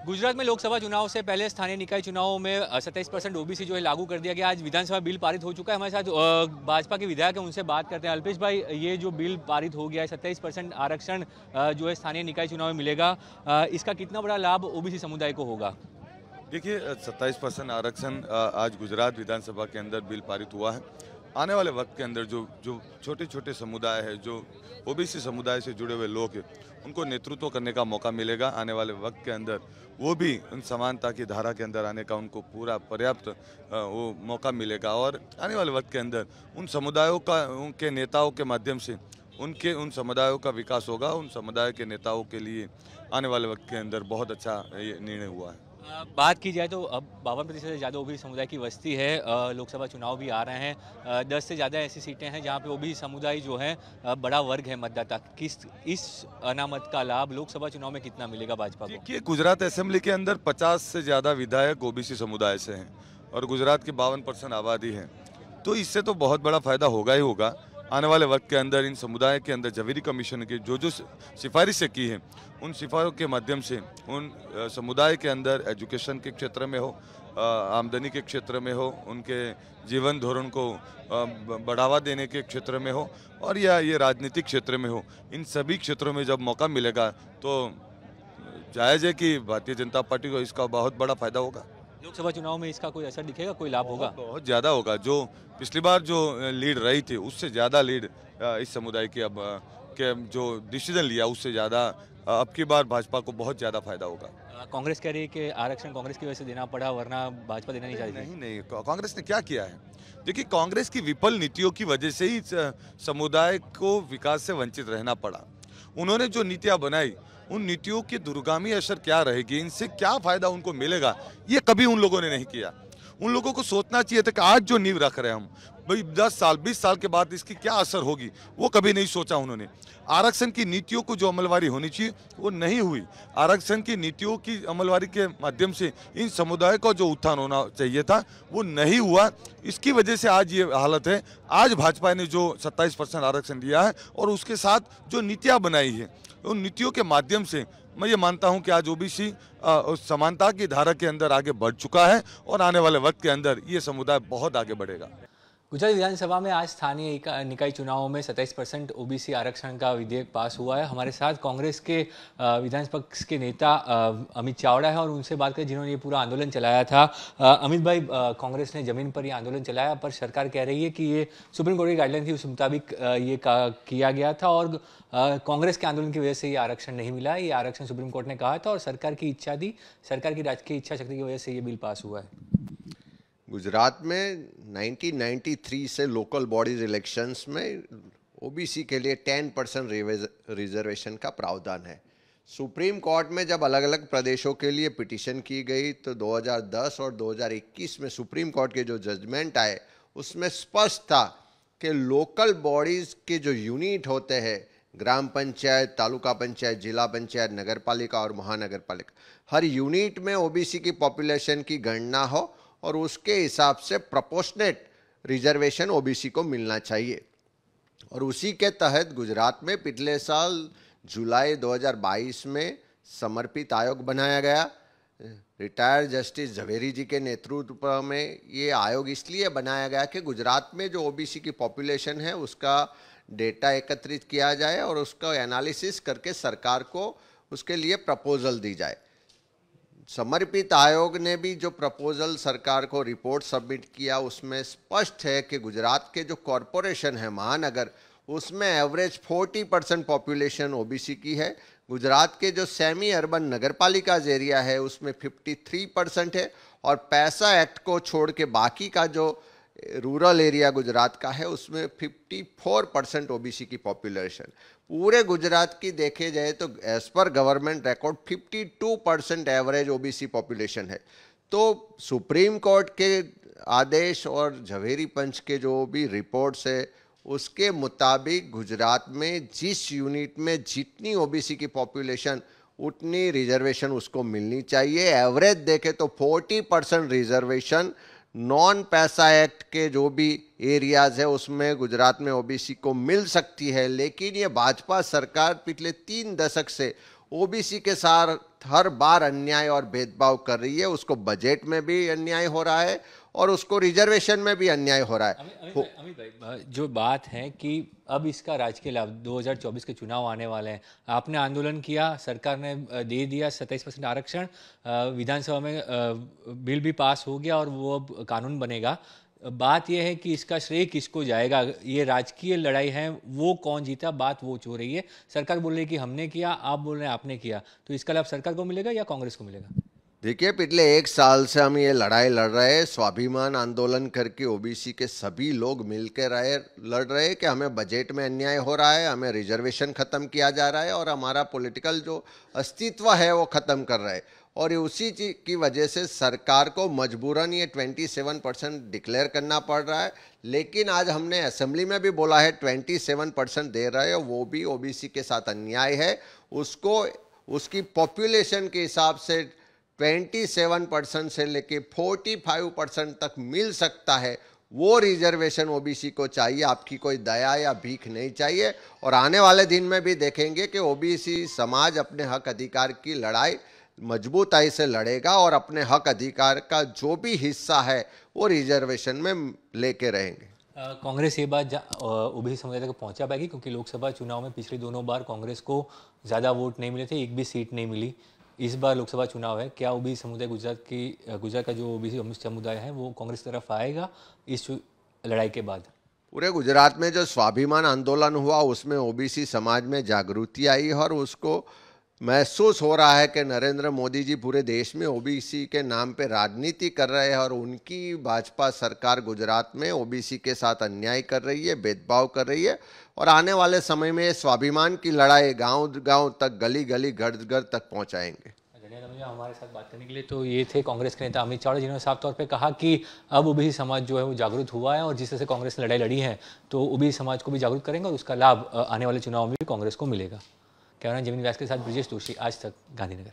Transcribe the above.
गुजरात में लोकसभा चुनाव से पहले स्थानीय निकाय चुनावों में 27% ओबीसी जो है लागू कर दिया गया। आज विधानसभा बिल पारित हो चुका है। हमारे साथ भाजपा के विधायक हैं, उनसे बात करते हैं। अल्पेश भाई, ये जो बिल पारित हो गया है, 27% आरक्षण जो है स्थानीय निकाय चुनाव में मिलेगा, इसका कितना बड़ा लाभ ओबीसी समुदाय को होगा? देखिए, 27% आरक्षण आज गुजरात विधानसभा के अंदर बिल पारित हुआ है। आने वाले वक्त के अंदर जो जो छोटे छोटे समुदाय है, जो ओबीसी समुदाय से जुड़े हुए लोग हैं, उनको नेतृत्व करने का मौका मिलेगा। आने वाले वक्त के अंदर वो भी उन समानता की धारा के अंदर आने का उनको पूरा पर्याप्त वो मौका मिलेगा। और आने वाले वक्त के अंदर उन समुदायों का, उनके नेताओं के माध्यम से उन समुदायों का विकास होगा। उन समुदाय के नेताओं के लिए आने वाले वक्त के अंदर बहुत अच्छा ये निर्णय हुआ है। बात की जाए तो अब 52% से ज़्यादा ओबीसी समुदाय की बस्ती है। लोकसभा चुनाव भी आ रहे हैं। 10 से ज़्यादा ऐसी सीटें हैं जहां पे ओबीसी समुदाय जो है बड़ा वर्ग है मतदाता। इस अनामत का लाभ लोकसभा चुनाव में कितना मिलेगा भाजपा को? देखिए, गुजरात असेंबली के अंदर 50 से ज़्यादा विधायक ओबीसी समुदाय से हैं और गुजरात की 52% आबादी है, तो इससे तो बहुत बड़ा फायदा होगा ही होगा। आने वाले वक्त के अंदर इन समुदाय के अंदर जवेरी कमीशन की जो जो सिफारिशें की हैं, उन सिफारिशों के माध्यम से उन समुदाय के अंदर एजुकेशन के क्षेत्र में हो, आमदनी के क्षेत्र में हो, उनके जीवन धोरण को बढ़ावा देने के क्षेत्र में हो, और या ये राजनीतिक क्षेत्र में हो, इन सभी क्षेत्रों में जब मौका मिलेगा तो जायज़ है कि भारतीय जनता पार्टी को इसका बहुत बड़ा फायदा होगा। लोकसभा चुनाव में इसका कोई असर दिखेगा, कोई लाभ होगा? बहुत ज़्यादा होगा। जो पिछली बार जो लीड रही थी, उससे ज़्यादा लीड इस समुदाय की अब के जो डिसीजन लिया उससे ज़्यादा अब की बार भाजपा को बहुत ज़्यादा फायदा होगा। कांग्रेस कह रही है कि आरक्षण कांग्रेस की वजह से देना पड़ा, वरना भाजपा देना नहीं चाहती। नहीं नहीं, कांग्रेस ने क्या किया है? देखिए, कांग्रेस की विफल नीतियों की वजह से ही समुदाय को विकास से वंचित रहना पड़ा। उन्होंने जो नीतियां बनाई, उन नीतियों की दूरगामी असर क्या रहेगी, इनसे क्या फायदा उनको मिलेगा, ये कभी उन लोगों ने नहीं किया। उन लोगों को सोचना चाहिए था कि आज जो नींव रख रहे हैं हम, भाई 10 साल 20 साल के बाद इसकी क्या असर होगी, वो कभी नहीं सोचा उन्होंने। आरक्षण की नीतियों को जो अमलवारी होनी चाहिए वो नहीं हुई। आरक्षण की नीतियों की अमलवारी के माध्यम से इन समुदाय का जो उत्थान होना चाहिए था वो नहीं हुआ। इसकी वजह से आज ये हालत है। आज भाजपा ने जो 27% आरक्षण दिया है और उसके साथ जो नीतियाँ बनाई है, उन नीतियों के माध्यम से मैं ये मानता हूं कि आज ओबीसी समानता की धारा के अंदर आगे बढ़ चुका है और आने वाले वक्त के अंदर ये समुदाय बहुत आगे बढ़ेगा। गुजरात विधानसभा में आज स्थानीय निकाय चुनावों में 27% ओबीसी आरक्षण का विधेयक पास हुआ है। हमारे साथ कांग्रेस के विधान पक्ष के नेता अमित चावड़ा है और उनसे बात करें जिन्होंने ये पूरा आंदोलन चलाया था। अमित भाई, कांग्रेस ने जमीन पर ये आंदोलन चलाया, पर सरकार कह रही है कि ये सुप्रीम कोर्ट की गाइडलाइन थी, उस मुताबिक ये किया गया था और कांग्रेस के आंदोलन की वजह से ये आरक्षण नहीं मिला। ये आरक्षण सुप्रीम कोर्ट ने कहा था और सरकार की इच्छा थी, सरकार की राजकीय इच्छा शक्ति की वजह से ये बिल पास हुआ है। गुजरात में 1993 से लोकल बॉडीज इलेक्शंस में ओबीसी के लिए 10% रिजर्वेशन का प्रावधान है। सुप्रीम कोर्ट में जब अलग अलग प्रदेशों के लिए पिटीशन की गई तो 2010 और 2021 में सुप्रीम कोर्ट के जो जजमेंट आए उसमें स्पष्ट था कि लोकल बॉडीज़ के जो यूनिट होते हैं, ग्राम पंचायत, तालुका पंचायत, जिला पंचायत, नगर पालिका और महानगर पालिका, हर यूनिट में ओबीसी की पॉपुलेशन की गणना हो और उसके हिसाब से प्रोपोर्शनेट रिजर्वेशन ओबीसी को मिलना चाहिए। और उसी के तहत गुजरात में पिछले साल जुलाई 2022 में समर्पित आयोग बनाया गया। रिटायर्ड जस्टिस झवेरी जी के नेतृत्व में ये आयोग इसलिए बनाया गया कि गुजरात में जो ओबीसी की पॉपुलेशन है उसका डेटा एकत्रित किया जाए और उसका एनालिसिस करके सरकार को उसके लिए प्रपोजल दी जाए। समर्पित आयोग ने भी जो प्रपोजल सरकार को रिपोर्ट सबमिट किया उसमें स्पष्ट है कि गुजरात के जो कॉरपोरेशन है, महानगर, उसमें एवरेज 40% पॉपुलेशन ओबीसी की है। गुजरात के जो सेमी अर्बन नगर पालिका एरिया है उसमें 53% है और पैसा एक्ट को छोड़ के बाकी का जो रूरल एरिया गुजरात का है उसमें 54% ओबीसी की पॉपुलेशन। पूरे गुजरात की देखे जाए तो as per government record 52% average OBC population है। तो सुप्रीम कोर्ट के आदेश और झवेरी पंच के जो भी रिपोर्ट्स है उसके मुताबिक गुजरात में जिस यूनिट में जितनी ओबीसी की पॉपुलेशन उतनी रिजर्वेशन उसको मिलनी चाहिए। एवरेज देखे तो 40% रिजर्वेशन नॉन पैसा एक्ट के जो भी एरियाज है उसमें गुजरात में ओबीसी को मिल सकती है। लेकिन ये भाजपा सरकार पिछले 3 दशक से ओबीसी के साथ हर बार अन्याय और भेदभाव कर रही है। उसको बजट में भी अन्याय हो रहा है और उसको रिजर्वेशन में भी अन्याय हो रहा है। अमित भाई, जो बात है कि अब इसका राजकीय लाभ 2024 के चुनाव आने वाले हैं, आपने आंदोलन किया, सरकार ने दे दिया 27% आरक्षण, विधानसभा में बिल भी पास हो गया और वो अब कानून बनेगा। बात यह है कि इसका श्रेय किसको जाएगा? ये राजकीय लड़ाई है, वो कौन जीता, बात वो हो रही है। सरकार बोल रही है कि हमने किया, आप बोल रहे हैं आपने किया, तो इसका लाभ सरकार को मिलेगा या कांग्रेस को मिलेगा? देखिए, पिछले 1 साल से हम ये लड़ाई लड़ रहे हैं, स्वाभिमान आंदोलन करके ओबीसी के सभी लोग मिलकर लड़ रहे हैं कि हमें बजट में अन्याय हो रहा है, हमें रिजर्वेशन खत्म किया जा रहा है और हमारा पॉलिटिकल जो अस्तित्व है वो खत्म कर रहा है। और ये उसी चीज की वजह से सरकार को मजबूरन ये 27% डिक्लेयर करना पड़ रहा है। लेकिन आज हमने असेंबली में भी बोला है 27% दे रहे हैं, वो भी ओबीसी के साथ अन्याय है। उसको उसकी पॉपुलेशन के हिसाब से 27% से लेके 45% तक मिल सकता है। वो रिजर्वेशन ओबीसी को चाहिए, आपकी कोई दया या भीख नहीं चाहिए। और आने वाले दिन में भी देखेंगे कि ओबीसी समाज अपने हक अधिकार की लड़ाई मजबूताई से लड़ेगा और अपने हक अधिकार का जो भी हिस्सा है वो रिजर्वेशन में लेके रहेंगे। कांग्रेस ये बात ओबीसी समुदाय तक पहुंचा पाएगी? क्योंकि लोकसभा चुनाव में पिछले दोनों बार कांग्रेस को ज़्यादा वोट नहीं मिले थे, एक भी सीट नहीं मिली। इस बार लोकसभा चुनाव है, क्या ओबीसी समुदाय गुजरात का जो ओबीसी समुदाय है वो कांग्रेस तरफ आएगा इस लड़ाई के बाद? पूरे गुजरात में जो स्वाभिमान आंदोलन हुआ उसमें ओबीसी समाज में जागृति आई और उसको महसूस हो रहा है कि नरेंद्र मोदी जी पूरे देश में ओबीसी के नाम पे राजनीति कर रहे हैं और उनकी भाजपा सरकार गुजरात में ओबीसी के साथ अन्याय कर रही है, भेदभाव कर रही है। और आने वाले समय में स्वाभिमान की लड़ाई गांव-गांव तक, गली-गली, घर-घर तक पहुंचाएंगे। धन्यवाद भैया हमारे साथ बात करने के लिए। तो ये थे कांग्रेस के नेता अमित चावड़ा, जिन्होंने साफ तौर पे कहा कि अब ओबीसी समाज जो है वो जागरूक हुआ है और जिस तरह से कांग्रेस ने लड़ाई लड़ी है तो ओबीसी समाज को भी जागरूक करेंगे और उसका लाभ आने वाले चुनाव में भी कांग्रेस को मिलेगा। कैमरा जमीन व्यास के साथ ब्रिजेश दोषी, आज तक, गांधीनगर।